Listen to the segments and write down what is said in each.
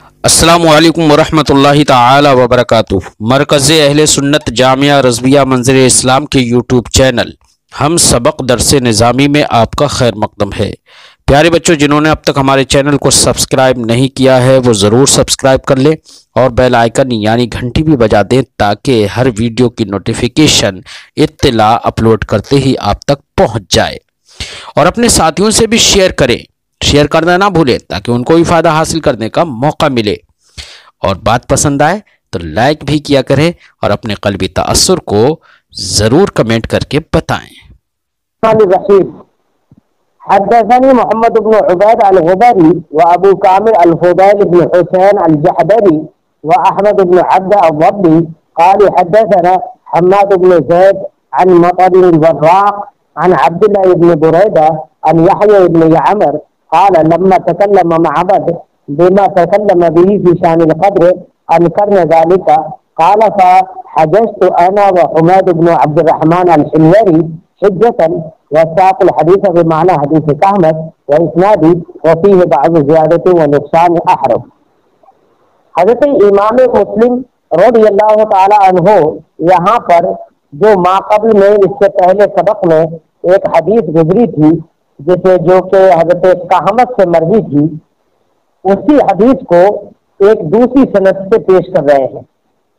السلام علیکم ورحمۃ اللہ تعالی وبرکاتہ۔ مرکز اہل سنت جامعہ رضویہ منظر اسلام کے یوٹیوب چینل ہم سبق درس نظامی میں آپ کا خیر مقدم ہے۔ پیارے بچوں، جنہوں نے اب تک ہمارے چینل کو سبسکرائب نہیں کیا ہے وہ ضرور سبسکرائب کر لیں اور بیل آئیکن یعنی گھنٹی بھی بجا دیں تاکہ ہر ویڈیو کی نوٹیفیکیشن اطلاع اپلوڈ کرتے ہی آپ تک پہنچ جائے، اور اپنے ساتھیوں سے بھی شیئر کریں۔ شیئر کرنا نہ بھولیں تاکہ ان کو بھی فائدہ حاصل کرنے کا موقع ملے، اور بات پسند آئے تو لائک بھی کیا کریں اور اپنے قلبی تاثر کو ضرور کمنٹ کر کے بتائیں۔ حدثني محمد بن عبيد الغبري وابو كامل الفضيل بن حسين الجحدري واحمد بن عبد الضبي قالوا حدثنا حماد بن زيد عن مطر الوراق عن عبد الله بن بريدة عن يحيى بن يعمر قال لما تكلم معبد بما تكلم به في شان القدر انكرنا ذلك قال فحجزت انا وحماد بن عبد الرحمن الحميري حجة وساق الحديث بمعنى حديث كهمس وإسنادي وفيه بعض زيادة ونقصان أحرف۔ حضرت امام مسلم رضی اللہ تعالی عنہ یہاں پر جو ما قبل میں اس سے پہلے سبق میں ایک حدیث گزری تھی جو کہ حضرت کہمس سے مروی تھی، اسی حدیث کو ایک دوسری سند سے پیش کر رہے ہیں،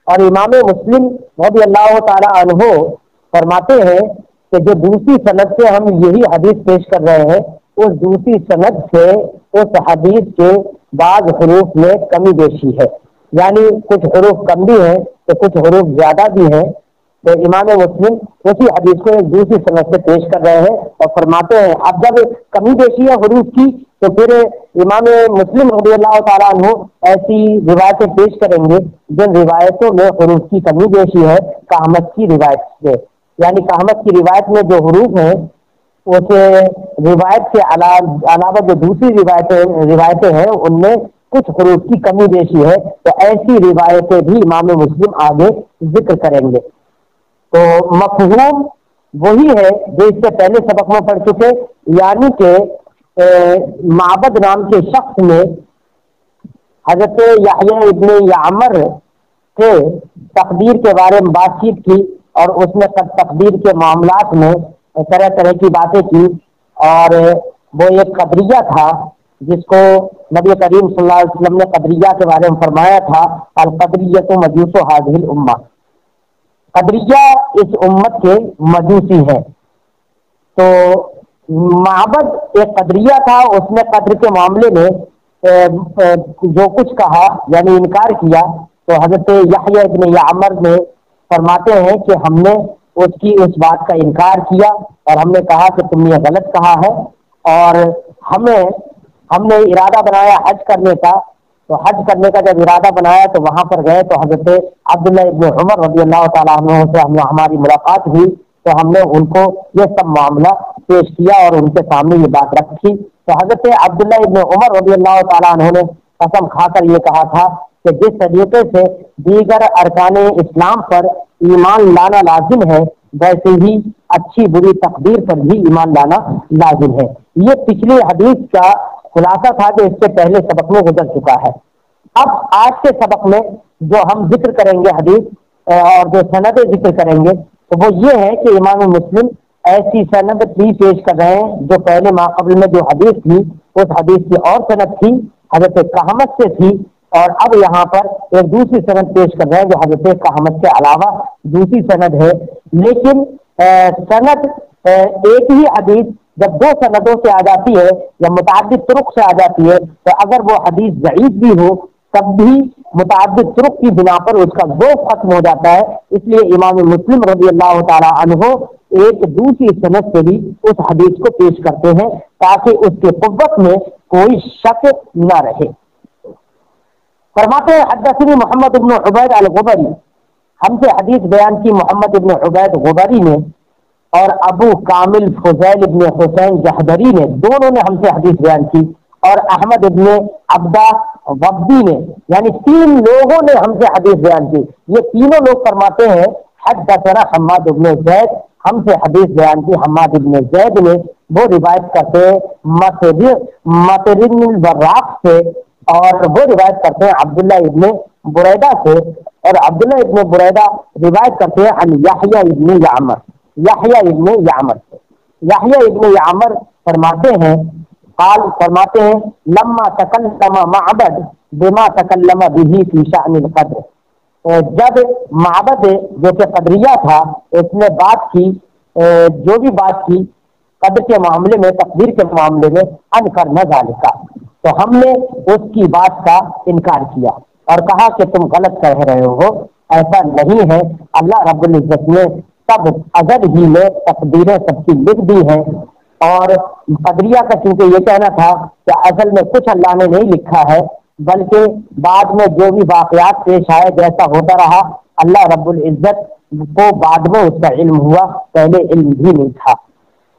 اور امام مسلم رضی اللہ تعالی عنہ فرماتے ہیں کہ جو دوسری سند سے ہم یہی حدیث پیش کر رہے ہیں، اس دوسری سند سے اس حدیث کے بعض حروف میں کمی بیشی ہے، یعنی کچھ حروف کم بھی ہیں تو کچھ حروف زیادہ بھی ہیں، تو امام مسلم اسی حدیث کو ایک دوسری سند سے پیش کر رہے ہیں اور فرماتے ہیں اب جب کمی بیشی ہے حروف کی تو پھر امام مسلم رضی اللہ تعالیٰ عنہ ایسی روایتیں پیش کریں گے جن روایتوں میں حروف کی کمی بیشی ہے کہمس کی روایت سے، یعنی کہمس کی روایت میں جو حروف ہیں اسے روایت کے علاوہ جو دوسری روایتیں ہیں ان میں کچھ حروف کی کمی بیشی ہے، تو ایسی روایتیں بھی امام مسلم آگے ذکر کریں گے۔ تو مفہوم وہی ہے جو اس سے پہلے سبق میں پڑھ چکے، یعنی کہ معبد نام کے شخص نے حضرت یحییٰ ابن یعمر سے تقدیر کے بارے میں بات چیت کی، اور اس نے تقدیر کے معاملات میں طرح طرح کی باتیں کی، اور وہ ایک قدریہ تھا جس کو نبی کریم صلی اللہ علیہ وسلم نے قدریہ کے بارے میں فرمایا تھا القدریۃ مجوس هذه الامہ، قدریہ اس امت کے مجوسی ہیں۔ تو معبد ایک قدریہ تھا، اس نے قدر کے معاملے میں جو کچھ کہا یعنی انکار کیا، تو حضرت یحییٰ ابن یعمر نے فرماتے ہیں کہ ہم نے اس بات کا انکار کیا اور ہم نے کہا کہ تم نے غلط کہا ہے، اور ہم نے ارادہ بنایا حج کرنے کا، تو حج کرنے کا جب ارادہ بنایا تو وہاں پر گئے تو حضرت عبداللہ ابن عمر رضی اللہ تعالیٰ عنہ سے ہماری ملاقات ہوئی، تو ہم نے ان کو یہ سب معاملہ پیش کیا اور ان کے سامنے یہ بات رکھی، تو حضرت عبداللہ ابن عمر رضی اللہ تعالیٰ عنہ نے قسم کھا کر یہ کہا تھا کہ جس طریقے سے دیگر ارکان اسلام پر ایمان لانا لازم ہے ویسے ہی اچھی بری تقدیر پر بھی ایمان لانا لازم ہے۔ یہ پچھلی حدیث کا خلاصہ تھا جو اس سے پہلے سبق میں گزر چکا ہے۔ اب آج کے سبق میں جو ہم ذکر کریں گے حدیث اور جو سندیں ذکر کریں گے تو وہ یہ ہے کہ امام مسلم ایسی سند بھی پیش کر رہے ہیں جو پہلے ما قبل میں جو حدیث تھی اس حدیث کی اور سند تھی، حضرت کہمس سے تھی، اور اب یہاں پر ایک دوسری سند پیش کر رہے ہیں جو حضرت کہمس کے علاوہ دوسری سند ہے، لیکن سند ایک ہی حدیث جب دو سندوں سے آ جاتی ہے یا متعدد طرق سے آ جاتی ہے تو اگر وہ حدیث ضعیف بھی ہو تب بھی متعدد طرق کی بنا پر اس کا ذوق ختم ہو جاتا ہے، اس لیے امام مسلم رضی اللہ تعالی عنہ ایک دوسری سند سے بھی اس حدیث کو پیش کرتے ہیں تاکہ اس کے قوت میں کوئی شک نہ رہے۔ فرماتے ہیں حدثنی محمد بن عبید الغبری، ہم سے حدیث بیان کی محمد بن عبید غبری نے اور ابو کامل فضیل ابن حسین جحدری نے، دونوں نے ہم سے حدیث بیان کی، اور احمد ابن عبدہ وبی نے، یعنی تین لوگوں نے ہم سے حدیث بیان کی۔ یہ تینوں لوگ فرماتے ہیں حدثنا حماد ابن زید، ہم سے حدیث بیان کی حماد ابن زید نے، وہ روایت کرتے ہیں مطر الوراق سے اور وہ روایت کرتے ہیں عبداللہ ابن بریدہ سے، اور عبداللہ ابن بریدہ روایت کرتے ہیں عن یحییٰ ابن یعمر، یحییٰ ابن یعمر سے۔ یحییٰ ابن یعمر فرماتے ہیں، قال فرماتے ہیں لما تکلم معبد بما تکلم به فی شأن القدر، جب معبد جو کہ قدریہ تھا اس نے بات کی، جو بھی بات کی قدر کے معاملے میں، تقدیر کے معاملے میں، انکرنا ذالکا، تو ہم نے اس کی بات کا انکار کیا اور کہا کہ تم غلط کہہ رہے ہو، ایسا نہیں ہے۔ اللہ رب العزت نے سب ازل ہی میں تقدیریں سب کی لکھ دی ہیں، اور قدریہ کا چونکہ یہ کہنا تھا کہ ازل میں کچھ اللہ نے نہیں لکھا ہے، بلکہ بعد میں جو بھی واقعات پیش آئے جیسا ہوتا رہا، اللہ رب العزت کو بعد میں اس کا علم ہوا، پہلے علم بھی نہیں تھا۔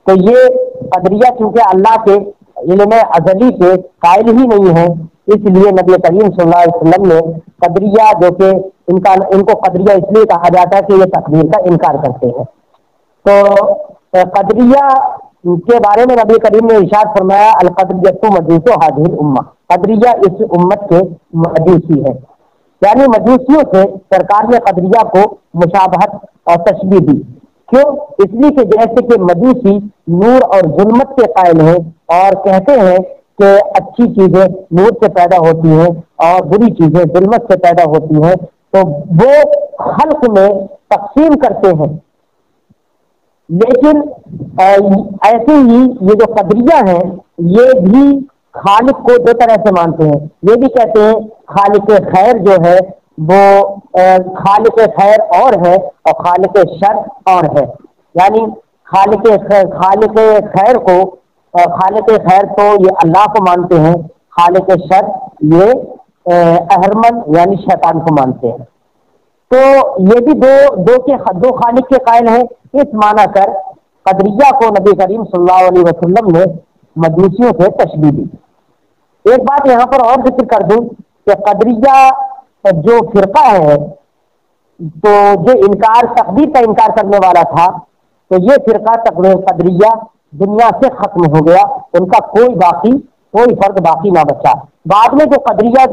تو یہ قدریہ چونکہ اللہ کے علم ازلی کے قائل ہی نہیں ہے، اس لیے نبی کریم صلی اللہ علیہ وسلم نے قدریہ جو کہ ان کو قدریہ اس لیے کہا جاتا ہے کہ یہ تقدیر کا انکار کرتے ہیں۔ تو قدریہ کے بارے میں نبی کریم نے ارشاد فرمایا القدریۃ مجوس هذه الامہ، قدریہ اس امت کے مجوسی ہے، یعنی مجوسیوں سے سرکار نے قدریہ کو مشابہت اور تشبیہ دی۔ کیوں؟ اس لیے کہ جیسے کہ مجوسی نور اور ظلمت کے قائل ہیں اور کہتے ہیں کہ اچھی چیزیں نور سے پیدا ہوتی ہیں اور بری چیزیں ظلمت سے پیدا ہوتی ہیں، تو وہ خلق میں تقسیم کرتے ہیں، لیکن ایسے ہی یہ جو قدریہ ہیں یہ بھی خالق کو دو طرح سے مانتے ہیں۔ یہ بھی کہتے ہیں خالق خیر جو ہے وہ خالق خیر اور ہے اور خالق شر اور ہے، یعنی خالق خیر کو، خالق خیر تو یہ اللہ کو مانتے ہیں، خالق شر یہ اہرمن یعنی شیطان کو مانتے ہیں۔ تو یہ بھی دو خالق کے قائل ہیں، اس معنی کر قدریہ کو نبی کریم صلی اللہ علیہ وسلم نے مجوسیوں سے تشبیہ دی۔ ایک بات یہاں پر اور ذکر کر دوں کہ قدریہ جو فرقہ ہے، تو جو تقدیر کا انکار کرنے والا تھا، تو یہ فرقہ قدریہ دنیا سے ختم ہو گیا، ان کا کوئی فرد باقی نہ بچا۔ بعد میں جو قدریہ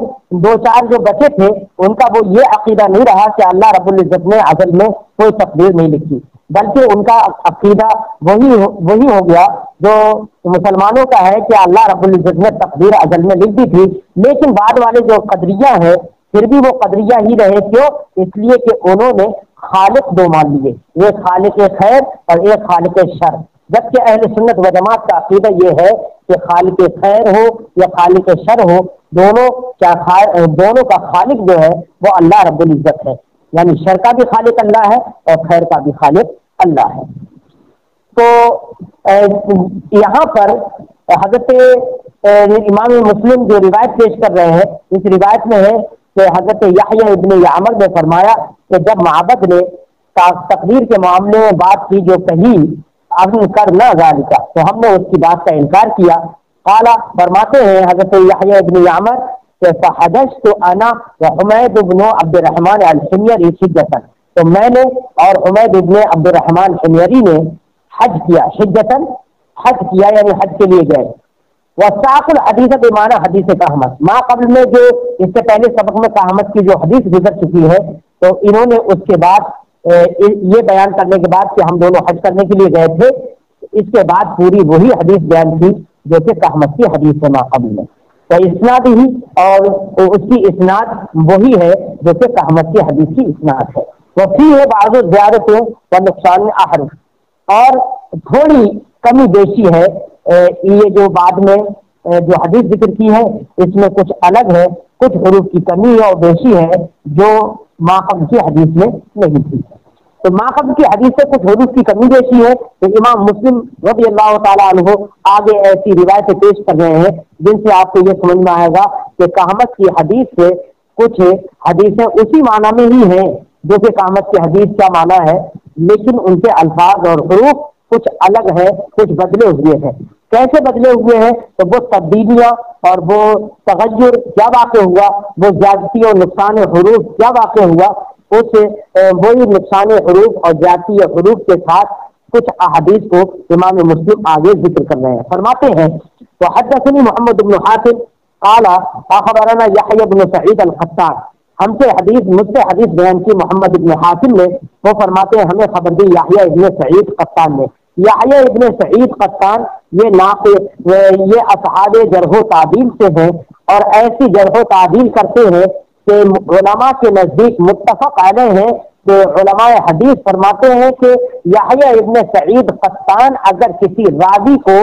دو چار جو بچے تھے ان کا وہ یہ عقیدہ نہیں رہا کہ اللہ رب العزت نے ازل میں کوئی تقدیر نہیں لکھی، بلکہ ان کا عقیدہ وہی ہو گیا جو مسلمانوں کا ہے کہ اللہ رب العزت نے تقدیر ازل میں لکھ دی تھی۔ لیکن بعد والے جو قدریہ ہیں پھر بھی وہ قدریہ ہی رہے، کیوں؟ اس لیے کہ انہوں نے خالق دو مان لیے، ایک خالق خیر اور ایک خالق شر، جبکہ اہل سنت و جماعت کا عقیدہ یہ ہے کہ خالق خیر ہو یا خالق شر ہو، دونوں کا خالق جو ہے وہ اللہ رب العزت ہے، یعنی شر کا بھی خالق اللہ ہے اور خیر کا بھی خالق اللہ ہے۔ تو یہاں پر حضرت امام مسلم جو روایت پیش کر رہے ہیں، اس روایت میں ہے کہ حضرت یحییٰ ابن یعمر نے فرمایا کہ جب معبد نے تقدیر کے معاملے میں بات کی جو کہی انکرنا ذالکا، تو ہم نے اس کی بات کا انکار کیا۔ قال فرماتے ہیں حضرت یحییٰ ابن یعمر کہ فحججت انا وحمید بن عبد الرحمن الحميري حجۃ، تو میں نے اور حمید ابن عبد الرحمن حميري نے حج کیا، حج کیا یعنی حج کے لیے گئے۔ وساق الحدیث بمعنی حدیث کہمت، ما قبل میں جو اس سے پہلے سبق میں کہمت کی جو حدیث گزر چکی ہے، تو انہوں نے اس کے بعد یہ بیان کرنے کے بعد کہ ہم دونوں حج کرنے کے لیے گئے تھے، اس کے بعد پوری وہی حدیث بیان کی جو کہ کہمت کی حدیث ہے ما قبل میں، تو اسناد ہی اور اس کی اسناد وہی ہے جو کہ کہمت کی حدیث کی اسناد ہے۔ وفی ہے بعض زیادتوں و نقصان احرف، اور تھوڑی کمی بیشی ہے، یہ جو بعد میں جو حدیث ذکر کی ہے اس میں کچھ الگ ہے، کچھ حروف کی کمی اور بیشی ہے جو ما قبل کی حدیث میں نہیں تھی۔ تو ما قبل کی حدیث سے کچھ حروف کی کمی بیشی ہے، تو امام مسلم رضی اللہ تعالیٰ عنہ آگے ایسی روایتیں پیش کر رہے ہیں جن سے آپ کو یہ سمجھ میں آئے گا کہ کہمت کی حدیث سے کچھ حدیثیں اسی معنی میں ہی ہیں جو کہ کہمت کی حدیث کا معنی ہے، لیکن ان کے الفاظ اور حروف کچھ الگ ہے، کچھ بدلے ہوئے ہیں۔ کیسے بدلے ہوئے ہیں؟ تو وہ تبدیلیاں اور وہ تغیر کیا واقع ہوا، وہ زیادتی اور نقصان حروف کیا واقع ہوا، اس وہی نقصان حروف اور زیادتی حروف کے ساتھ کچھ احادیث کو امام مسلم آگے ذکر کر رہے ہیں۔ فرماتے ہیں تو حدثنی محمد بن حاتم قال اخبرنا یحیی بن سعید القطان، مجھ سے حدیث بیان کی محمد ابن حاتم نے، وہ فرماتے ہیں ہمیں خبر دی یحییٰ ابن سعید قطان نے۔ یحییٰ ابن سعید قطان یہ اصحاب جرح و تعدیل سے ہیں، اور ایسی جرح و تعدیل کرتے ہیں کہ علماء کے نزدیک متفق علیہ ہیں کہ علماء حدیث فرماتے ہیں کہ یحییٰ ابن سعید قطان اگر کسی راوی کو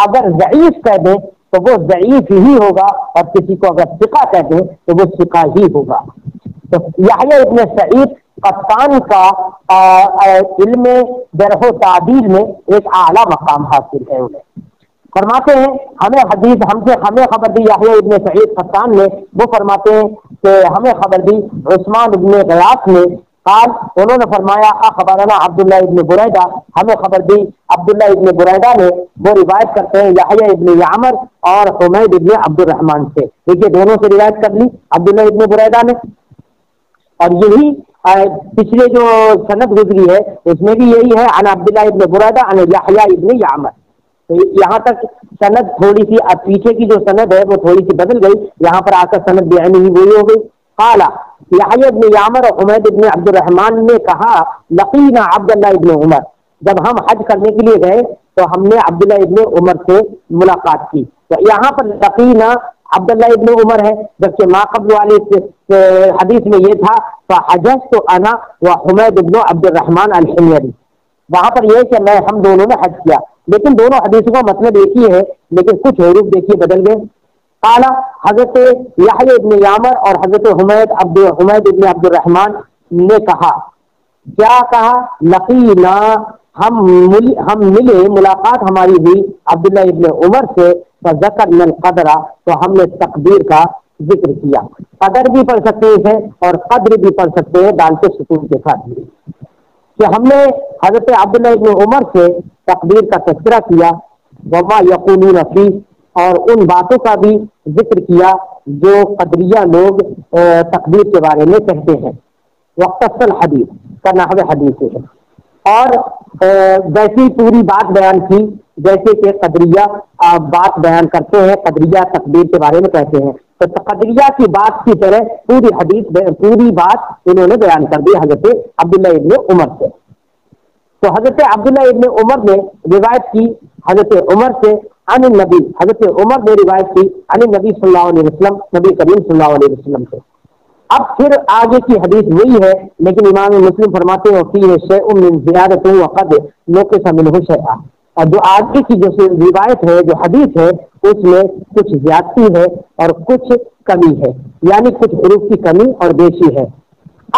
اگر ضعیف کہہ دیں تو وہ ضعیف ہی ہوگا، اور کسی کو اگر ثقہ کہہ دیں تو وہ ثقہ ہی ہوگا۔ تو یحییٰ ابن سعید قطان کا علم جرح و تعدیل میں ایک اعلیٰ مقام حاصل ہے انہیں۔ فرماتے ہیں ہمیں خبر دی یحییٰ ابن سعید قطان نے، وہ فرماتے ہیں کہ ہمیں خبر دی عثمان ابن غیاث نے، قال انہوں نے فرمایا اخبرنا عبداللہ ابن بریدہ، ہمیں خبر دی عبداللہ ابن بریدہ نے، وہ روایت کرتے ہیں یحییٰ ابن یعمر اور حمید ابن عبد الرحمن سے۔ دیکھیے دونوں سے روایت کر لی عبداللہ ابن بریدہ نے، اور یہی پچھلے جو سند گزری ہے اس میں بھی یہی ہے، عن عبداللہ ابن بریدہ عن یحییٰ ابن یعمر۔ یہاں تک سند تھوڑی سی پیچھے کی جو سند ہے وہ تھوڑی سی بدل گئی، یہاں پر آ کر سند بھی ہی وہی ہو گئی۔ قال یحییٰ ابن یعمر اور حمید ابن عبد الرحمن نے کہا لقینا عبداللہ ابن عمر، جب ہم حج کرنے کے لیے گئے تو ہم نے عبداللہ ابن عمر سے ملاقات کی۔ تو یہاں پر لقینا عبداللہ ابن عمر ہے، جبکہ ما قبل والی حدیث میں یہ تھا فحججت انا وحمید ابن عبد الرحمن الحميري، وہاں پر یہ کہ ہم دونوں نے حج کیا، لیکن دونوں حدیثوں کا مطلب ایک ہی ہے، لیکن کچھ حروف دیکھیے بدل گئے۔ قال حضرت یحییٰ ابن یعمر اور حضرت حمید ابن عبد الرحمن نے کہا، کیا کہا؟ لقینا، ہم ملے، ملاقات ہماری ہوئی عبداللہ ابن عمر سے، فذکرنا القدر، تو ہم نے تقدیر کا ذکر کیا۔ قدر بھی پڑھ سکتے ہیں اور قدر بھی پڑھ سکتے ہیں دال کے سکون کے ساتھ بھی، کہ ہم نے حضرت عبداللہ ابن عمر سے تقدیر کا تذکرہ کیا، وما یقولون فی، اور ان باتوں کا بھی ذکر کیا جو قدریہ لوگ تقدیر کے بارے میں کہتے ہیں۔ وقت الحدیث کا نحو حدیث ہے، اور ویسی پوری بات بیان کی جیسے کہ قدریہ بات بیان کرتے ہیں، قدریہ تقدیر کے بارے میں کہتے ہیں، تو قدریہ کی بات کی طرح پوری حدیث پوری بات انہوں نے بیان کر دی حضرت عبداللہ ابن عمر سے۔ تو حضرت عبداللہ ابن عمر نے روایت کی حضرت عمر سے عن النبی، حضرت عمر نے روایت کی عن النبی صلی اللہ علیہ وسلم، نبی کریم صلی اللہ علیہ وسلم سے۔ اب پھر آگے کی حدیث وہی ہے، لیکن امام مسلم فرماتے ہیں فیہ شیء من زیادۃ وقد نقص منہ شیء، اور جو آگے کی جو روایت ہے، جو حدیث ہے، اس میں کچھ زیادتی ہے اور کچھ کمی ہے، یعنی کچھ حروف کی کمی اور بیشی ہے۔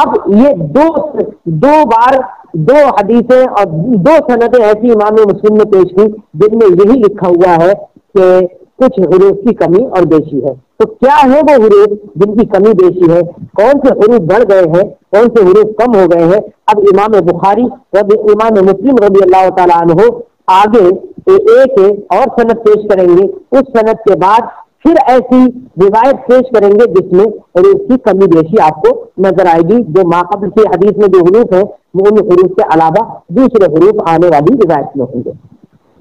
اب یہ دو بار دو حدیثیں اور دو سندیں ایسی امام مسلم نے پیش کی جن میں یہی لکھا ہوا ہے کہ کچھ حروف کی کمی اور بیشی ہے۔ تو کیا ہے وہ حروف جن کی کمی بیشی ہے؟ کون سے حروف بڑھ گئے ہیں، کون سے حروف کم ہو گئے ہیں؟ اب امام بخاری امام مسلم رضی اللہ تعالیٰ عنہ آگے ایک اور سند پیش کریں گے، اس سند کے بعد پھر ایسی روایت پیش کریں گے جس میں حروف کی کمی بیشی آپ کو نظر آئے گی، جو ماقبل کی حدیث میں جو حروف ہیں وہ ان حروف کے علاوہ دوسرے حروف آنے والی روایت میں ہوں گے۔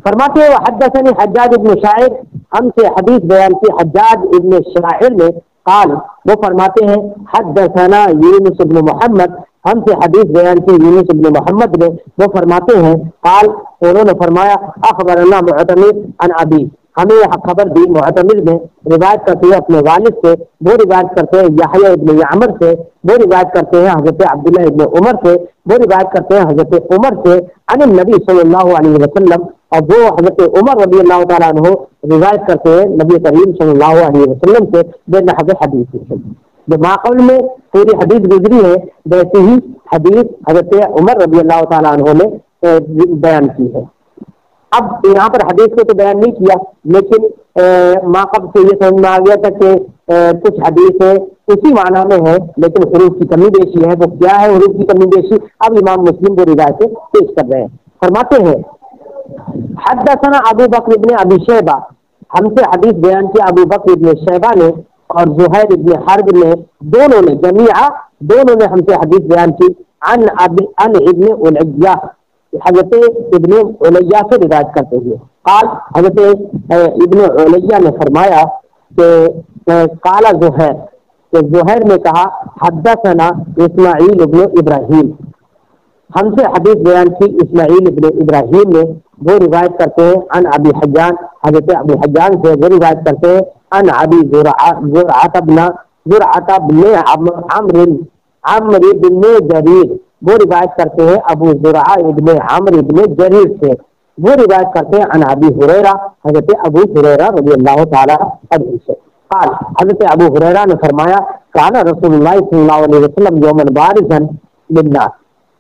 فرماتے ہیں حدثني حجاج ابن شاعر، ہم سے حدیث بیان کی حجاج ابن شاعر نے، قال وہ فرماتے ہیں حدثنا یونس ابن محمد، ہم سے حدیث بیان کی یونس ابن محمد نے، وہ فرماتے ہیں قال انہوں نے فرمایا اخبرنا معتمر عن ابی، ہمیں خبر دی معتمر نے، روایت کرتے ہیں اپنے والد سے، وہ روایت کرتے ہیں یحییٰ ابن یعمر سے، وہ روایت کرتے ہیں حضرت عبداللہ ابن عمر سے، وہ روایت کرتے ہیں حضرت عمر سے عن النبی صلی اللہ علیہ وسلم، اور وہ حضرت عمر رضی اللہ تعالیٰ عنہ روایت کرتے ہیں نبی کریم صلی اللہ علیہ وسلم سے بنحو حدیث سے۔ جو ماقبل میں پوری حدیث گزری ہے ویسی ہی حدیث حضرت عمر رضی اللہ تعالیٰ عنہ نے بیان کی ہے۔ اب یہاں پر حدیث کو تو بیان نہیں کیا، لیکن ماقبل سے یہ سمجھ میں آ گیا تھا کہ کچھ حدیثیں اسی معنی میں ہے لیکن حروف کی کمی بیشی ہے۔ وہ کیا ہے حروف کی کمی بیشی؟ اب امام مسلم کو روایتیں پیش کر رہے ہیں۔ فرماتے ہیں حدثنا ابو بکر ابن ابی شیبہ، ہم سے حدیث بیان کیا ابو بکر ابن شیبہ نے اور زہیر ابن حرب نے، دونوں نے جمیعہ دونوں نے ہم سے حدیث بیان کی عن ابن علیہ، حضرت ابن علیہ سے روایت کرتے ہوئے، قال حضرت ابن علیہ نے فرمایا کہ قال زہیر، کہ زہیر نے کہا حدثنا اسماعیل ابن ابراہیم، ہم سے حدیث بیان کی اسماعیل ابن ابراہیم نے، وہ روایت کرتے ہیں عن ابی حجان، حضرت ابی حجان سے وہ روایت کرتے ہیں عن ابی زرعۃ بن عمرو بن جریر، وہ روایت کرتے ہیں ابو زرعہ ابن عمرو بن جریر سے، وہ روایت کرتے ہیں عن ابی ہریرہ، حضرت ابو ہریرہ رضی اللہ تعالی عنہ سے قال، حضرت ابو ہریرہ نے فرمایا کان رسول اللہ صلی اللہ علیہ وسلم یوما بارزا للناس،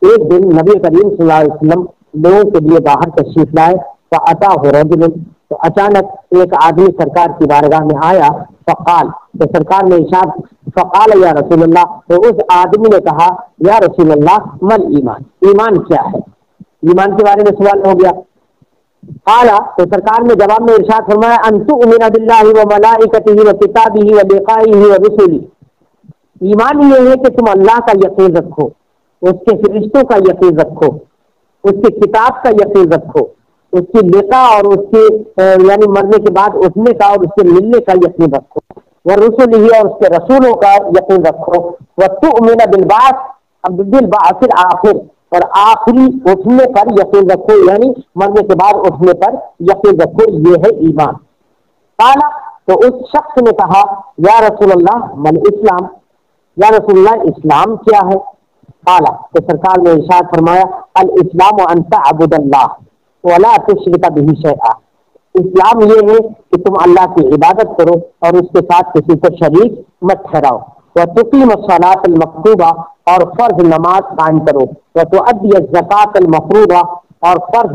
ایک دن نبی کریم صلی اللہ علیہ وسلم لوگوں کے لیے باہر تشریف لائے، فأتاه رجل، تو اچانک ایک آدمی سرکار کی بارگاہ میں آیا، فقال، تو سرکار نے ارشاد، فقال یا رسول اللہ، تو اس آدمی نے کہا یا رسول اللہ مل ایمان، ایمان کیا ہے؟ ایمان کے بارے میں سوال ہو گیا۔ قال، تو سرکار نے جواب میں ارشاد فرمایا ان تؤمن باللہ وملائکتہ وکتابہ ولقائہ ورسلہ، ایمان یہ ہے کہ تم اللہ کا یقین رکھو، اس کے فرشتوں کا یقین رکھو، اس کی کتاب کا یقین رکھو، اس کی لقاء اور اس کے یعنی مرنے کے بعد اٹھنے کا اور اس کے ملنے کا یقین رکھو، ورسلہ اور اس کے رسولوں کا یقین رکھو، وتؤمن بالبعث الآخر، اور آخری اٹھنے پر یقین رکھو، یعنی مرنے کے بعد اٹھنے پر یقین رکھو، یہ ہے ایمان۔ قال، تو اس شخص نے کہا یا رسول اللہ من اسلام، یا رسول اللہ اسلام کیا ہے؟ قال، تو سرکار نے ارشاد فرمایا الاسلام ان تعبد اللہ ولا تشرک بہ شیئا، اسلام یہ ہے کہ تم اللہ کی عبادت کرو اور اس کے ساتھ کسی کو شریک مت ٹھہراؤ، وتقیم الصلاۃ المکتوبہ، اور فرض نماز قائم کرو، وتؤدی الزکاۃ المفروضہ، اور فرض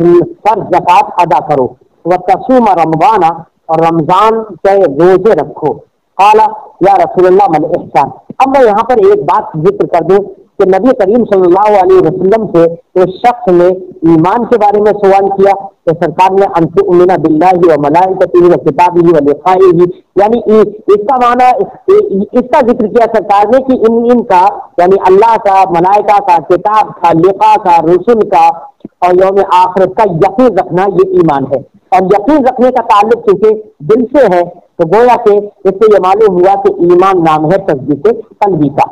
زکات ادا کرو، وتصوم رمضان، اور رمضان کے روزے رکھو۔ قال یا رسول اللہ من احسان، اب میں یہاں پر ایک بات ذکر کر دوں کہ نبی کریم صلی اللہ علیہ وسلم سے اس شخص نے ایمان کے بارے میں سوال کیا تو سرکار نے ان تؤمن باللہ وملائکتہ وکتابہ ولقائہ، یعنی اس کا معنی اس کا ذکر کیا سرکار نے کہ ان کا یعنی اللہ کا، ملائکہ کا، کتاب کا، لقاء کا، رسل کا اور یوم آخرت کا یقین رکھنا یہ ایمان ہے، اور یقین رکھنے کا تعلق چونکہ دل سے ہے تو گویا کہ اس سے یہ معلوم ہوا کہ ایمان نام ہے تصدیق قلبی کا۔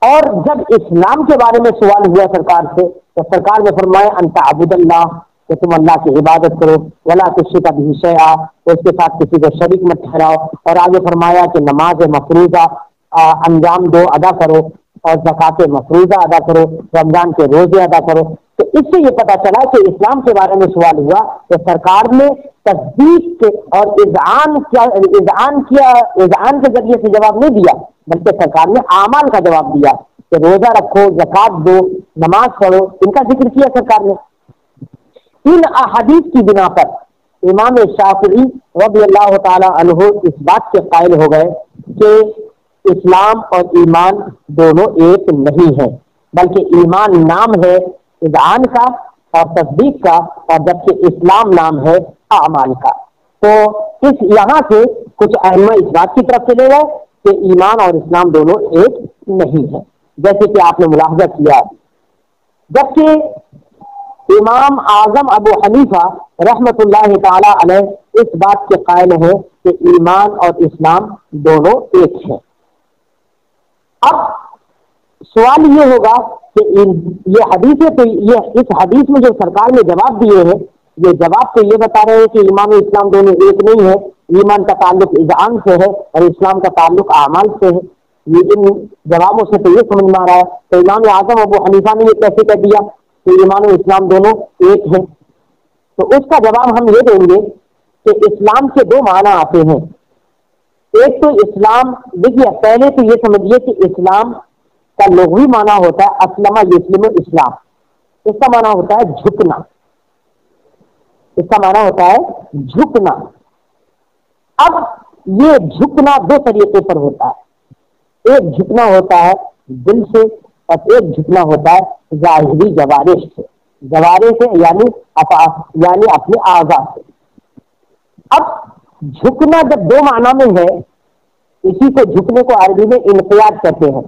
اور جب اسلام کے بارے میں سوال ہوا سرکار سے تو سرکار نے فرمایا ان تعبد اللہ، کہ تم اللہ کی عبادت کرو، ولا تشرک بہ شیئا، اس کے ساتھ کسی کو شریک مت ٹھہراؤ، اور آگے فرمایا کہ نماز مفروضہ انجام دو، ادا کرو، اور زکات مفروضہ ادا کرو، رمضان کے روزے ادا کرو۔ تو اس سے یہ پتہ چلا کہ اسلام کے بارے میں سوال ہوا تو سرکار نے تصدیق اور اذعان کے ذریعے سے جواب نہیں دیا، بلکہ سرکار نے اعمال کا جواب دیا کہ روزہ رکھو، زکات دو، نماز پڑھو، ان کا ذکر کیا سرکار نے۔ ان احادیث کی بنا پر امام شافعی رضی اللہ تعالی عنہ اس بات کے قائل ہو گئے کہ اسلام اور ایمان دونوں ایک نہیں ہے، بلکہ ایمان نام ہے اذعان کا اور تصدیق کا، اور جبکہ اسلام نام ہے اعمال کا۔ تو یہاں سے کچھ ائمہ اس بات کی طرف چلے گئے کہ ایمان اور اسلام دونوں ایک نہیں ہے، جیسے کہ آپ نے ملاحظہ کیا، جبکہ امام اعظم ابو حنیفہ رحمۃ اللہ تعالی علیہ اس بات کے قائل ہیں کہ ایمان اور اسلام دونوں ایک ہیں۔ اب سوال یہ ہوگا کہ یہ حدیث ہے، تو یہ اس حدیث میں جو سرکار نے جواب دیے ہیں یہ جواب تو یہ بتا رہے ہیں کہ ایمان و اسلام دونوں ایک نہیں ہے، ایمان کا تعلق اذعان سے ہے اور اسلام کا تعلق اعمال سے ہے۔ لیکن جوابوں سے تو یہ سمجھ میں آ رہا ہے تو امام اعظم ابو حنیفہ نے یہ کیسے کہہ دیا کہ ایمان و اسلام دونوں ایک ہیں؟ تو اس کا جواب ہم یہ دیں گے کہ اسلام کے دو معنی آتے ہیں۔ ایک تو اسلام، دیکھیے پہلے تو یہ سمجھیے کہ اسلام کا لغوی معنی ہوتا ہے اسلم یسلم اسلام، اس کا معنی ہوتا ہے جھکنا، اس کا معنی ہوتا ہے جھکنا۔ اب یہ جھکنا دو طریقے پر ہوتا ہے، ایک جھکنا ہوتا ہے دل سے اور ایک جھکنا ہوتا ہے ظاہری جوارح سے، جوارح سے یعنی اپنے اعضاء سے۔ اب جھکنا جب دو معنی میں ہے، اسی کو جھکنے کو عربی میں انقیاد کہتے ہیں،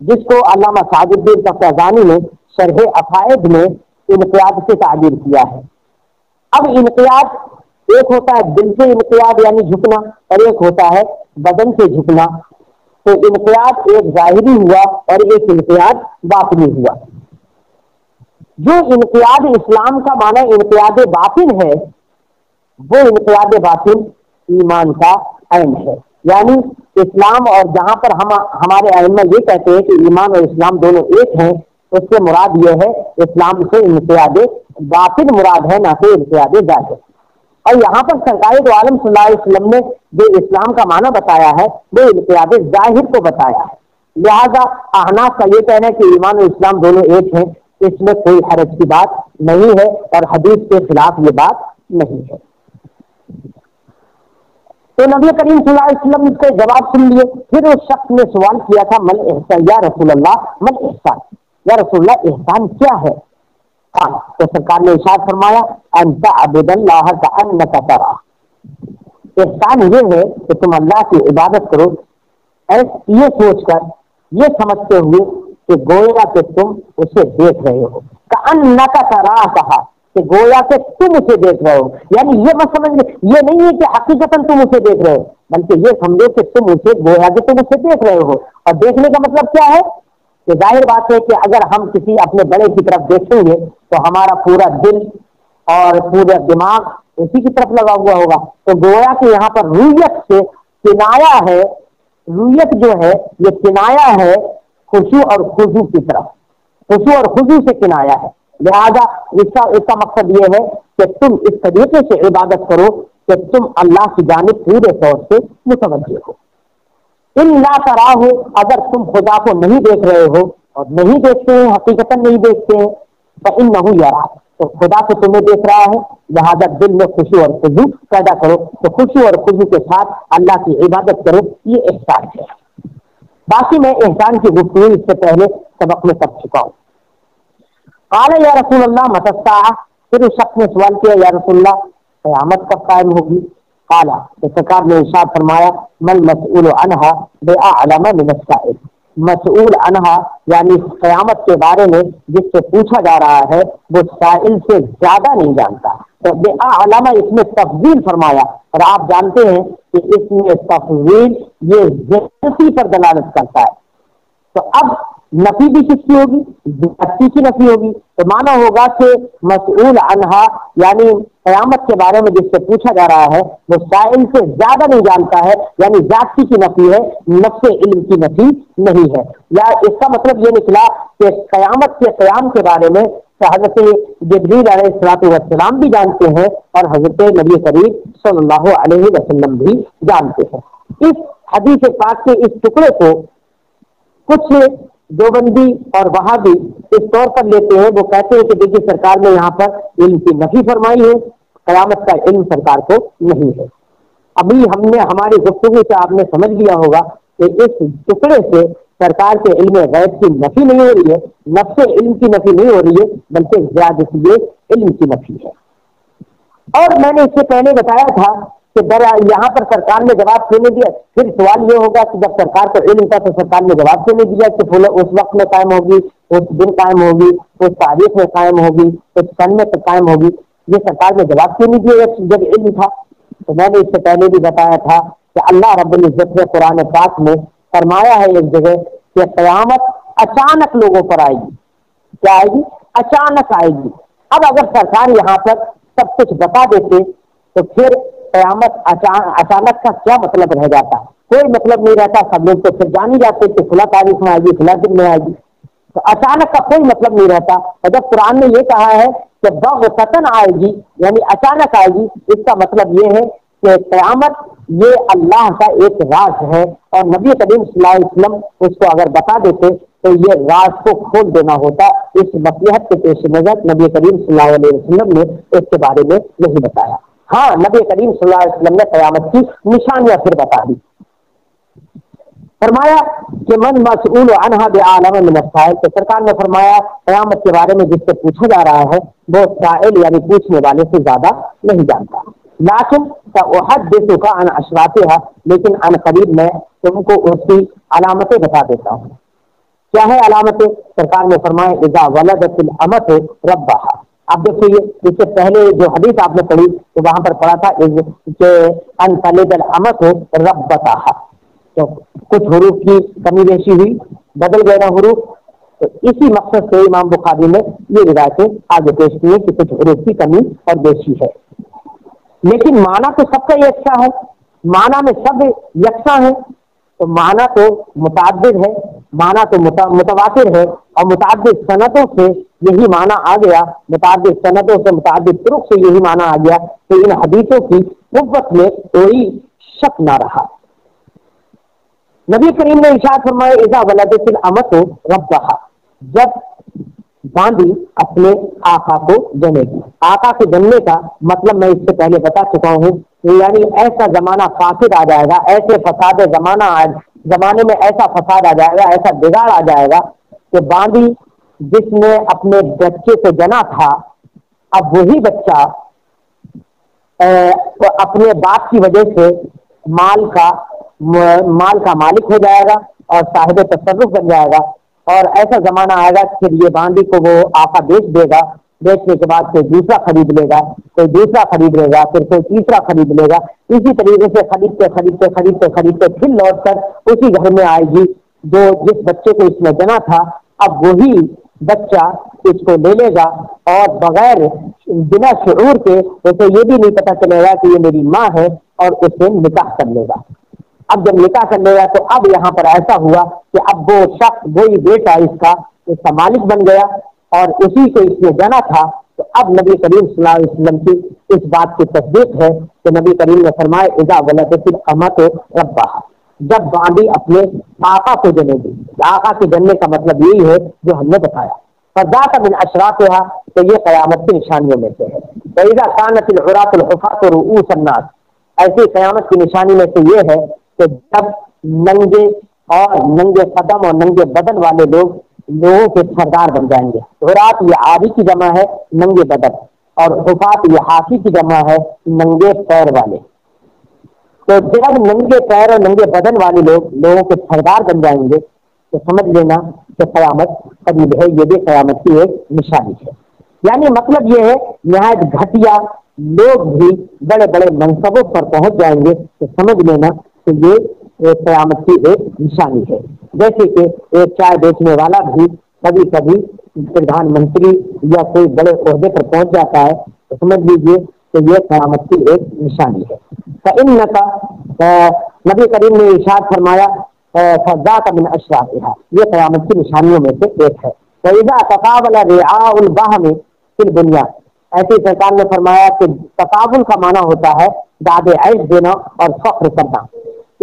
جس کو علامہ سعد الدین تفتازانی نے شرح عقائد میں انقیاد سے تعبیر کیا ہے۔ اب انقیاد ایک ہوتا ہے دل سے انقیاد یعنی جھکنا، اور ایک ہوتا ہے بدن سے جھکنا. تو انقیاد ایک ظاہری ہوا اور ایک انقیاد باطنی ہوا. جو انقیاد اسلام کا معنی انقیاد باطن ہے، وہ انقیاد باطن ایمان کا عین ہے. یعنی اسلام، اور جہاں پر ہمارے ائمہ یہ کہتے ہیں کہ ایمان اور اسلام دونوں ایک ہیں، اس سے مراد یہ ہے اسلام سے انقیاد باطن مراد ہے، نہ کہ انقیاد ظاہر. اور یہاں پر سرکار دو عالم صلی اللہ علیہ وسلم نے جو اسلام کا معنی بتایا ہے وہ انقیاد ظاہر کو بتایا ہے. لہذا احناف کا یہ کہنا ہے کہ ایمان اور اسلام دونوں ایک ہیں، اس میں کوئی حرج کی بات نہیں ہے، اور حدیث کے خلاف یہ بات نہیں ہے. تو نبی کریم صلی اللہ علیہ وسلم کے جواب سن لیے. پھر اس شخص نے سوال کیا تھا مل احسان یا رسول اللہ، مل احسان، یا رسول اللہ احسان کیا ہے؟ تو سرکار نے ارشاد فرمایا ان تعبد اللہ کأنک ترہ. احسان یہ ہے کہ تم اللہ کی عبادت کرو یہ سوچ کر، یہ سمجھتے ہوئے کہ گویا کہ تم اسے دیکھ رہے ہو. کأنک ترہ کہا کہ گویا کہ تم اسے دیکھ رہے ہو. یعنی یہ مت سمجھ، یہ نہیں ہے کہ حقیقتاً تم اسے دیکھ رہے ہو، بلکہ یہ سمجھو کہ تم اسے گویا کہ تم اسے دیکھ رہے ہو. اور دیکھنے کا مطلب کیا ہے؟ کہ ظاہر بات ہے کہ اگر ہم کسی اپنے بڑے کی طرف دیکھیں گے تو ہمارا پورا دل اور پورا دماغ اسی کی طرف لگا ہوا ہوگا. تو گویا کہ یہاں پر رویت سے کنایا ہے، رویت جو ہے یہ کنایا ہے خشوع اور خضوع کی طرف، خشوع اور خضوع سے کنایا ہے. لہذا اس کا مقصد یہ ہے کہ تم اس طریقے سے عبادت کرو کہ تم اللہ کی جانب پورے طور سے متوجہ ہو. ان لا تراہ، اگر تم خدا کو نہیں دیکھ رہے ہو اور نہیں دیکھتے ہیں، حقیقتاً نہیں دیکھتے ہیں، فإنہ یراک، تو خدا کو تمہیں دیکھ رہا ہے. لہذا دل میں خوشی اور خضوع پیدا کرو. تو خوشی اور خضوع کے ساتھ اللہ کی عبادت کرو، یہ احسان ہے. باقی میں احسان کی گفتگو اس سے پہلے سبق میں کر چکا ہوں. قال یا رسول اللہ متی الساعہ، پھر اس شخص نے سوال کیا یا رسول اللہ قیامت کب قائم ہوگی؟ قال، تو سرکار نے ارشاد فرمایا مل مسئول عنہا بأعلم من السائل. مسئول عنہا یعنی قیامت کے بارے میں جس سے پوچھا جا رہا ہے وہ سائل سے زیادہ نہیں جانتا. تو بأعلم اس میں تفضیل فرمایا، اور آپ جانتے ہیں کہ اس میں تفضیل یہ زیادتی پر دلالت کرتا ہے. تو اب نفی بھی کس کی ہوگی؟ زیادتی کی نفی ہوگی. تو مانا ہوگا کہ مسئول عنہا یعنی قیامت کے بارے میں جس سے پوچھا جا رہا ہے وہ سائل سے زیادہ نہیں جانتا ہے، یعنی ذاتی کی نفی ہے، نفس علم کی نفی نہیں ہے. یا اس کا مطلب یہ نکلا کہ قیامت کے قیام کے بارے میں حضرت جبریل علیہ السلام بھی جانتے ہیں اور حضرت نبی کریم صلی اللہ علیہ وسلم بھی جانتے ہیں. اس حدیث پاک کے اس ٹکڑے کو کچھ دیوبندی اور وہابی اس طور پر لیتے ہیں، وہ کہتے ہیں کہ دیکھیے سرکار نے یہاں پر علم کی نفی فرمائی ہے، قیامت کا علم سرکار کو نہیں ہے. ابھی ہماری گفتگو سے آپ نے سمجھ لیا ہوگا کہ اس ٹکڑے سے سرکار کے علم غیب کی نفی نہیں ہو رہی ہے، نفس علم کی نفی نہیں ہو رہی ہے، بلکہ زیادتی علم کی نفی ہے. اور میں نے اس سے پہلے بتایا تھا کہ یہاں پر سرکار نے جواب کیوں نہیں دیا. پھر سوال یہ ہوگا کہ جب سرکار کو علم تھا تو سرکار نے جواب کیوں نہیں دیا کہ اس وقت میں قائم ہوگی، اس دن قائم ہوگی، اس تاریخ میں قائم ہوگی، اس سن میں قائم ہوگی. یہ سرکار نے جواب کیوں نہیں دیا جب علم تھا؟ تو میں نے اس سے پہلے بھی بتایا تھا کہ اللہ رب العزت نے قرآن پاک میں فرمایا ہے ایک جگہ کہ قیامت اچانک لوگوں پر آئے گی. کیا آئے گی؟ اچانک آئے گی. اب اگر سرکار یہاں پر سب کچھ بتا دیتے تو پھر قیامت اچانک کا کیا مطلب رہ جاتا؟ کوئی مطلب نہیں رہتا. سب لوگ تو پھر جان ہی جاتے کہ فلاں تاریخ میں آئے گی، فلاں دن میں آئے گی. تو اچانک کا کوئی مطلب نہیں رہتا. اور جب قرآن نے یہ کہا ہے کہ بغتتاً آئے گی یعنی اچانک آئے گی، اس کا مطلب یہ ہے کہ قیامت یہ اللہ کا ایک راز ہے، اور نبی کریم صلی اللہ علیہ وسلم اس کو اگر بتا دیتے تو یہ راز کو کھول دینا ہوتا. اس مصلحت کے پیش نظر نبی کریم صلی اللہ علیہ وسلم نے اس کے بارے میں نہیں بتایا. ہاں، نبی کریم صلی اللہ علیہ وسلم نے قیامت کی نشانیاں پھر بتا دی. فرمایا کہ من مسئول عنہا بعالم من السائل، تو سرکار نے فرمایا قیامت کے بارے میں جس سے پوچھا جا رہا ہے وہ سائل یعنی پوچھنے والے سے زیادہ نہیں جانتا. لیکن سأحدثک عن اشراطها، لیکن عن قریب میں تم کو اس کی علامتیں بتا دیتا ہوں. کیا ہے علامتیں؟ سرکار نے فرمایا اذا ولدت الامۃ ربها، آپ دیکھیے اس سے پہلے جو حدیث آپ نے پڑھی تو وہاں پر پڑھا تھا کہ ان تلد الامۃ ربتہا، تو کچھ حروف کی کمی بیشی ہوئی، بدل گئے نا حروف، تو اسی مقصد سے امام بخاری نے یہ روایتیں آگے پیش کی ہے کہ کچھ حروف کی کمی اور بیشی ہے، لیکن معنی تو سب کا یکساں ہے، معنی میں سب یکساں ہے، تو معنی تو متعدد ہے، معنی تو متواتر ہے، اور متعدد سندوں سے یہی معنی آ گیا، متعدد سندوں سے متعدد طرق سے یہی معنی آ گیا کہ ان حدیثوں کی قوت میں کوئی شک نہ رہا۔ نبی کریم نے ارشاد فرمایا اذا ولدت الامۃ ربہا، جب باندی اپنے آقا کو جنے گی۔ آقا کے جننے کا مطلب میں اس سے پہلے بتا چکا ہوں، یعنی ایسا زمانہ فاسد آ جائے گا، ایسے فساد زمانے میں ایسا فساد آ جائے گا، ایسا بگاڑ آ جائے گا کہ باندی جس نے اپنے بچے کو جنا تھا، اب وہی بچہ اپنے باپ کی وجہ سے مال کا مالک ہو جائے گا اور صاحب تصرف بن جائے گا، اور ایسا زمانہ آئے گا کہ پھر یہ باندی کو وہ آقا بیچ دے گا، بیچنے کے بعد کوئی دوسرا خرید لے گا، کوئی دوسرا خرید لے گا، پھر کوئی تیسرا خرید لے گا، اسی طریقے سے خریدتے پھر لوٹ کر اسی گھر میں آئے گی جو جس بچے کو اس نے جنا تھا، اب وہی بچہ اس کو لے لے گا اور بغیر بنا شعور کے اسے یہ بھی نہیں پتا چلے گا کہ یہ میری ماں ہے، اور اسے نکاح کر لے گا۔ اب جب نکاح کر لے گا تو اب یہاں پر ایسا ہوا کہ اب وہ شخص وہی بیٹا اس کا مالک بن گیا اور اسی کو اس نے جنا تھا، تو اب نبی کریم صلی اللہ علیہ وسلم کی اس بات کی تصدیق ہے کہ نبی کریم نے فرمایا اذا ولدت الامۃ ربہا، جب باندی اپنے آقا کو جنے گی۔ آقا کے جننے کا مطلب یہی ہے جو ہم نے بتایا، فذاک من اشراطھا، تو یہ قیامت کی نشانیوں میں سے ہے۔ فاذا كانت العراة الحفاة رؤوس الناس، ایسی قیامت کی نشانی میں سے یہ ہے کہ جب ننگے قدم اور ننگے بدن والے لوگوں کے سردار بن جائیں گے۔ عراة یہ عاری کی جمع ہے ننگے بدن، اور حفاة یہ حافی کی جمع ہے ننگے پیر والے۔ تو جب ننگے پیر اور ننگے بدن والے لوگوں کے سردار بن جائیں گے تو سمجھ لینا کہ قیامت قریب ہے، یہ بھی قیامت کی ایک نشانی ہے۔ یعنی مطلب یہ ہے نہایت گھٹیا لوگ بھی بڑے بڑے منصبوں پر پہنچ جائیں گے، تو سمجھ لینا کہ یہ قیامت کی ایک نشانی ہے۔ جیسے کہ ایک چائے بیچنے والا بھی کبھی کبھی پردھان منتری یا کوئی بڑے عہدے پر پہنچ جاتا ہے، تو سمجھ لیجیے کہ یہ قیامت کی ایک نشانی ہے۔ نبی کریم نے ارشاد فرمایا فذاک من اشراطھا، یہ قیامت کی نشانیوں میں سے ایک ہے۔ فاذا تقابل رعاء البہم فی البنیان، ایسے سرکار نے فرمایا کہ تقابل کا معنی ہوتا ہے داد عیش دینا اور فخر کرنا۔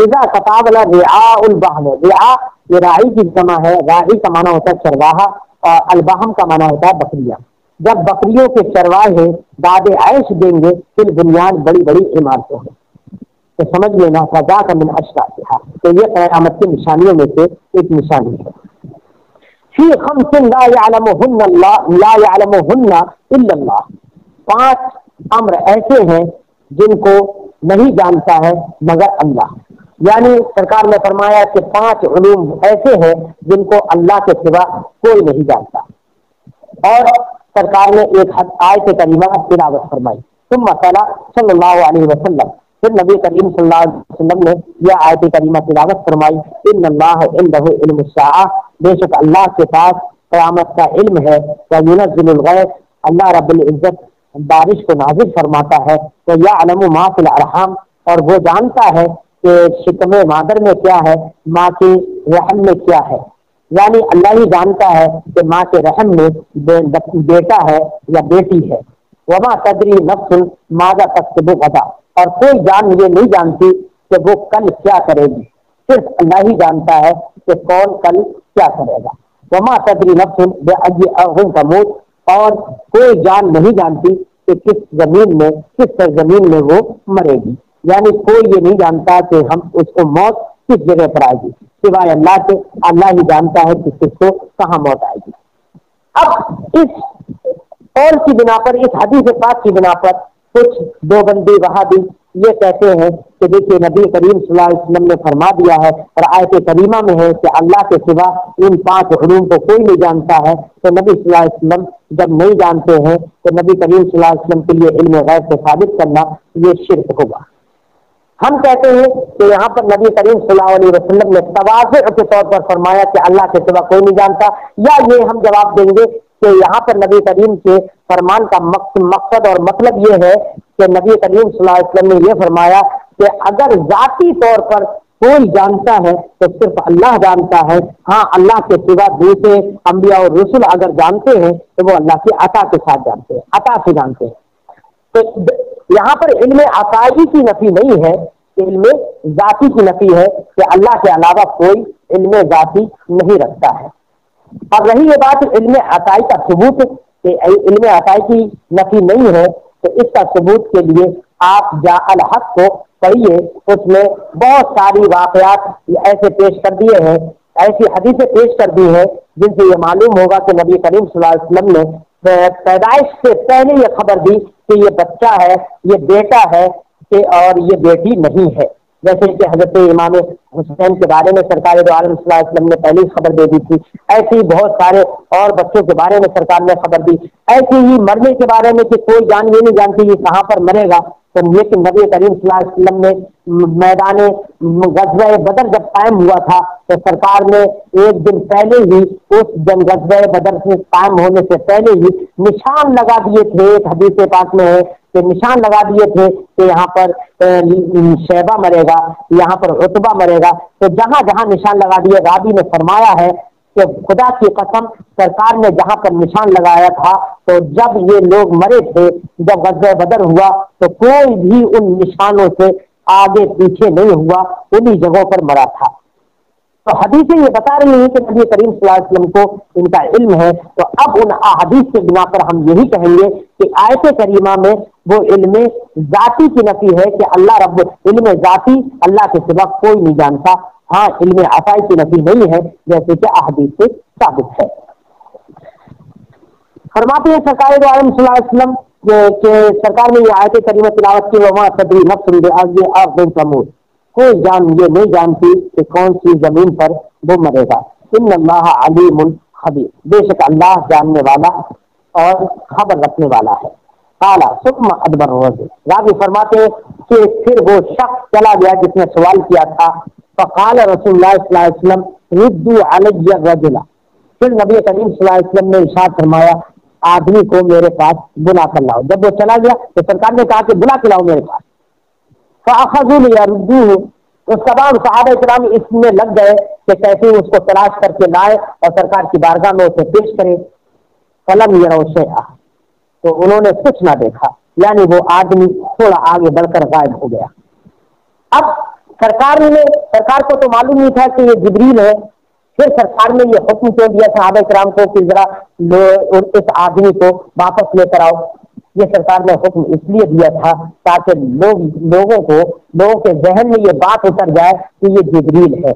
اذا تقابل رعاء البہم، رعاء یہ راعی کی جمع ہے، راعی کا معنی ہوتا ہے چرواہا، اور البہم کا معنی ہوتا ہے بکریاں۔ جب بکریوں کے چرواہے داد عیش دیں گے پھر بنیاد بڑی بڑی عمارتوں میں، تو سمجھ لینا فذاک من اشراطھا، تو یہ قیامت کی نشانیوں میں سے ایک نشانی ہے۔ فی خمس لا یعلمہن الا اللہ، 5 امر ایسے ہیں جن کو نہیں جانتا ہے مگر اللہ، یعنی سرکار نے فرمایا کہ 5 علوم ایسے ہیں جن کو اللہ کے سوا کوئی نہیں جانتا، اور سرکار نے ایک آیت کریمہ تلاوت فرمائی، ثم تلا صلی اللہ علیہ وسلم، پھر نبی کریم صلی اللہ علیہ وسلم نے یہ آیت کریمہ تلاوت فرمائی، ان اللہ عنده علم الساعہ، بے شک اللہ کے پاس قیامت کا علم ہے، وینزل الغیث، اللہ رب العزت بارش کو نازل فرماتا ہے، ویعلم ما فی الارحام، اور وہ جانتا ہے کہ شکم مادر میں کیا ہے، ماں کے رحم میں کیا ہے، یعنی اللہ ہی جانتا ہے کہ ماں کے رحم میں بیٹا ہے یا بیٹی ہے۔ وما تدری نفس ماذا تکسب غدا، اور کوئی جان یہ نہیں جانتی کہ وہ کل کیا کرے گی، صرف اللہ ہی جانتا ہے کہ کون کل کیا کرے گا۔ وما تدری نفس بأی ارض تموت، اور کوئی جان نہیں جانتی کہ کس سرزمین میں وہ مرے گی، یعنی کوئی یہ نہیں جانتا کہ اس کو موت کس جگہ پر آئے گی سوائے اللہ کے، اللہ ہی جانتا ہے کہ کس کو کہاں موت آئے گی۔ اب اس قول کی بنا پر، اس حدیث پاک کی بنا پر کچھ دیوبندی وہابی یہ کہتے ہیں کہ دیکھیے نبی کریم صلی اللہ علیہ وسلم نے فرما دیا ہے اور آیت کریمہ میں ہے کہ اللہ کے سوا ان 5 علوم کو کوئی نہیں جانتا ہے، تو نبی صلی اللہ علیہ وسلم جب نہیں جانتے ہیں تو نبی کریم صلی اللہ علیہ وسلم کے لیے علم غیب کو ثابت کرنا یہ شرک ہوگا۔ ہم کہتے ہیں کہ یہاں پر نبی کریم صلی اللہ علیہ وسلم نے تواضع کے طور پر فرمایا کہ اللہ کے سوا کوئی نہیں جانتا، یا یہ ہم جواب دیں گے کہ یہاں پر نبی کریم کے فرمان کا مقصد اور مطلب یہ ہے کہ نبی کریم صلی اللہ علیہ وسلم نے یہ فرمایا کہ اگر ذاتی طور پر کوئی جانتا ہے تو صرف اللہ جانتا ہے، ہاں اللہ کے سوا دوسرے انبیاء اور رسول اگر جانتے ہیں تو وہ اللہ کی عطا کے ساتھ جانتے ہیں، عطا سے جانتے ہیں۔ تو یہاں پر علم عطائی کی نفی نہیں ہے، علم ذاتی کی نفی ہے کہ اللہ کے علاوہ کوئی علم ذاتی نہیں رکھتا ہے۔ اور رہی یہ بات علم عطائی کا ثبوت کہ علم عطائی کی نفی نہیں ہے، تو اس کا ثبوت کے لیے آپ جاء الحق کو پڑھیے، اس میں بہت ساری واقعات ایسے پیش کر دیے ہیں، ایسی حدیثیں پیش کر دی ہیں جن سے یہ معلوم ہوگا کہ نبی کریم صلی اللہ علیہ وسلم نے پیدائش سے پہلے یہ خبر دی کہ یہ بچہ ہے، یہ بیٹا ہے اور یہ بیٹی نہیں ہے۔ جیسے کہ حضرت امام حسین کے بارے میں سرکار دو عالم صلی اللہ علیہ وسلم نے پہلے ہی خبر دے دی تھی، ایسے ہی بہت سارے اور بچوں کے بارے میں سرکار نے خبر دی، ایسے ہی مرنے کے بارے میں کہ کوئی جان یہ نہیں جانتی یہ کہاں پر مرے گا، تو لیکن نبی کریم صلی اللہ علیہ وسلم نے میدان غزوہ بدر جب قائم ہوا تھا تو سرکار نے ایک دن پہلے ہی اس دن غزوہ بدر سے قائم ہونے سے پہلے ہی نشان لگا دیے تھے، ایک حدیث پاک میں ہے کہ نشان لگا دیے تھے کہ یہاں پر شیبہ مرے گا، یہاں پر عتبہ مرے گا، تو جہاں جہاں نشان لگا دیے راوی نے فرمایا ہے کہ خدا کی قسم سرکار نے جہاں پر نشان لگایا تھا تو جب یہ لوگ مرے تھے، جب غزوہ بدر ہوا تو کوئی بھی ان نشانوں سے آگے پیچھے نہیں ہوا، انہی جگہوں پر مرا تھا۔ تو حدیثیں یہ بتا رہی ہیں کہ نبی کریم صلی اللہ علیہ وسلم کو ان کا علم ہے، تو اب ان احادیث کے بنا پر ہم یہی کہیں گے کہ آیت کریمہ میں وہ علم ذاتی کی نفی ہے کہ اللہ رب علم ذاتی اللہ کے سوا کوئی نہیں جانتا، ہاں علم عطائی کی نفی نہیں ہے جیسے کہ احادیث سے ثابت ہے۔ فرماتے ہیں سرکار دو عالم صلی اللہ علیہ وسلم کہ سرکار نے یہ آیت کریمہ تلاوت کی، وما تدری نفس بأي أرض تموت، کوئی جان یہ نہیں جانتی کہ کون سی زمین پر وہ مرے گا، ان اللہ علیم خبیر، بے شک اللہ جاننے والا اور خبر رکھنے والا ہے۔ قال ثم ادبر الرجل، راوی فرماتے ہیں کہ پھر وہ شخص چلا گیا جس نے سوال کیا تھا، فقال رسول اللہ صلی اللہ علیہ وسلم ردوا علی الرجل، پھر نبی کریم صلی اللہ علیہ وسلم نے ارشاد فرمایا آدمی کو میرے پاس بلا کر لاؤ۔ جب وہ چلا گیا تو سرکار نے کہا کہ بلا کے لاؤ میرے پاس، فاخذوا ليردوه، اس کا بعد صحابہ کرام اس میں لگ گئے کہ کیسے اس کو تلاش کر کے لائے اور سرکار کی بارگاہ میں اسے پیش کرے، فلم يروا شيئا، تو انہوں نے کچھ نہ دیکھا، یعنی وہ آدمی تھوڑا آگے بڑھ کر غائب ہو گیا۔ اب سرکار کو تو معلوم نہیں تھا کہ یہ جبریل ہے، پھر سرکار نے یہ حکم کیوں دیا صحابہ کرام کو کہ ذرا اس آدمی کو واپس لے کر آؤ؟ یہ سرکار نے حکم اس لیے دیا تھا تاکہ لوگوں کے ذہن میں یہ بات اتر جائے کہ یہ جبریل ہے۔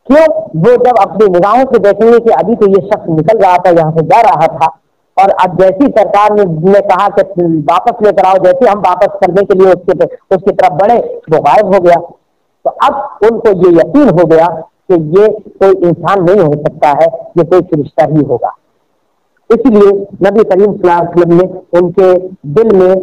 کیوں؟ وہ جب اپنی نگاہوں سے دیکھیں گے کہ ابھی تو یہ شخص نکل رہا تھا، یہاں سے جا رہا تھا، اور اب جیسی سرکار نے کہا کہ واپس لے کر آؤ، جیسے ہم واپس کرنے کے لیے اس کی طرف بڑھے وہ غائب ہو گیا، تو اب ان کو یہ یقین ہو گیا کہ یہ کوئی انسان نہیں ہو سکتا ہے، یہ کوئی فرشتہ ہی ہوگا۔ اس لیے نبی کریم صلی اللہ علیہ وسلم نے ان کے دل میں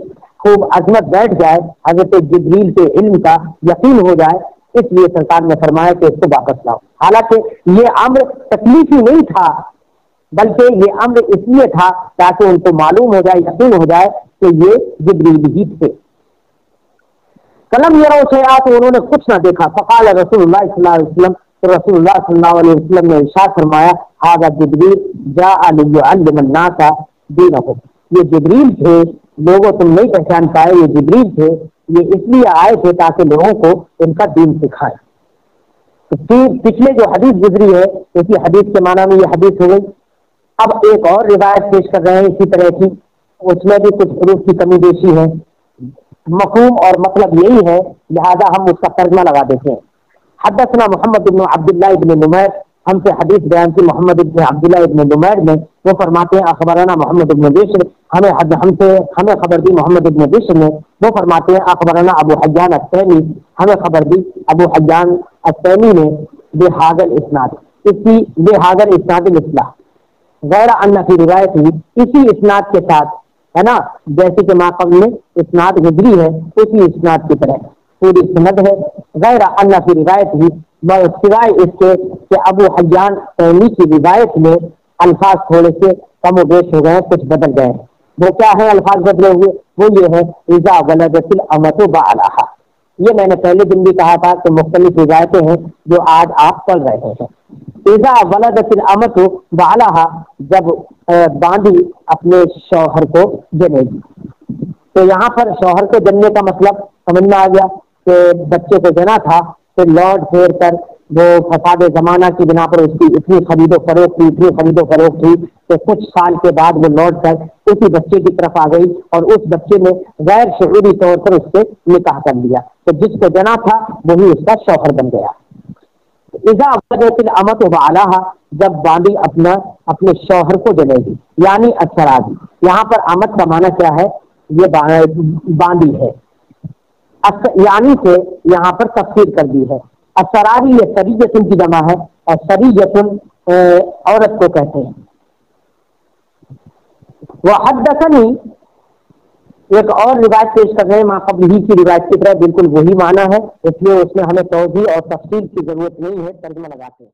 خوب عظمت بیٹھ جائے، حضرت جبریل کے علم کا یقین ہو جائے، اس لیے سرکار نے فرمایا کہ اس کو واپس لاؤ۔ حالانکہ یہ امر تکلیفی نہیں تھا، بلکہ یہ امر اس لیے تھا تاکہ ان کو معلوم ہو جائے، یقین ہو جائے کہ یہ جبریل ہی تھے۔ فلم يروا شيئا، تو انہوں نے کچھ نہ دیکھا، فقال رسول اللہ صلی اللہ علیہ وسلم، تو رسول اللہ صلی اللہ علیہ وسلم نے ارشاد فرمایا ھذا جبریل جاء ليعلم الناس دینهم، یہ جبریل تھے، لوگوں تم نہیں پہچان پائے یہ جبریل تھے، یہ اس لیے آئے تھے تاکہ لوگوں کو ان کا دین سکھائے۔ تو پچھلے جو حدیث گزری ہے اسی حدیث کے معنی میں یہ حدیث ہو گئی۔ اب ایک اور روایت پیش کر رہے ہیں اسی طرح کی، اس میں بھی کچھ حروف کی کمی بیشی ہے، مفہوم اور مطلب یہی ہے، لہذا ہم اس کا ترجمہ لگا دیتے ہیں۔ حدثنا محمد بن عبد الله بن نمير ہم سے حدیث بیان کی محمد ابن عبداللہ ابن نمیر نے، وہ فرماتے ہیں اخبرنا محمد ابن بشر، ہمیں خبر دی محمد ابن بشر نے، وہ فرماتے ہیں اخبرنا ابو حیان التیمی، ہمیں خبر دی ابو حیان التیمی نے بہذا الاسناد، اسی بہذا الاسناد مثلہ، غیر ان فی روایت ہی، اسی اسناد کے ساتھ، ہے نا، جیسے کہ ما قبل میں اسناد گزری ہے اسی اسناد کی طرح پوری سند ہے، غیر ان فی روایت ہی، سوائے اس کے کہ ابو حیان تیمی کی روایت میں الفاظ تھوڑے سے کم و بیش ہو گئے، کچھ بدل گئے ہیں۔ وہ کیا ہے الفاظ بدلے ہوئے؟ وہ یہ ہے اذا ولدت الامۃ بعلھا، یہ میں نے پہلے دن بھی کہا تھا کہ مختلف روایتیں ہیں جو آج آپ پڑھ رہے ہیں۔ اذا ولدت الامۃ بعلھا، جب باندی اپنے شوہر کو جنے گی، تو یہاں پر شوہر کو جننے کا مطلب سمجھ میں آ گیا کہ بچے کو جنا تھا، پھر لوٹ پھیر کر وہ فساد زمانہ کی بنا پر اس کی اتنی خرید و فروخت ہوئی کہ کچھ سال کے بعد وہ لوٹ کر اسی بچے کی طرف آ گئی اور اس بچے نے غیر شعوری طور پر اس سے نکاح کر لیا، تو جس کو جنا تھا وہی اس کا شوہر بن گیا۔ اذا ولدت الامۃ بعلھا، جب باندی اپنے شوہر کو جنے گی، یعنی السراوی، یہاں پر امت کا معنی کیا ہے؟ یہ باندی ہے، یعنی سے یہاں پر تفسیر کر دی ہے۔ السراوی یہ سریۃ کی جمع ہے، اور سریۃ عورت کو کہتے ہیں۔ وحدثنی، ایک اور روایت پیش کر رہے ہیں ما قبل ہی کی روایت کی طرح، بالکل وہی معنی ہے، اس لیے اس میں ہمیں توضیح اور تفصیل کی ضرورت نہیں ہے، ترجمہ لگاتے ہیں۔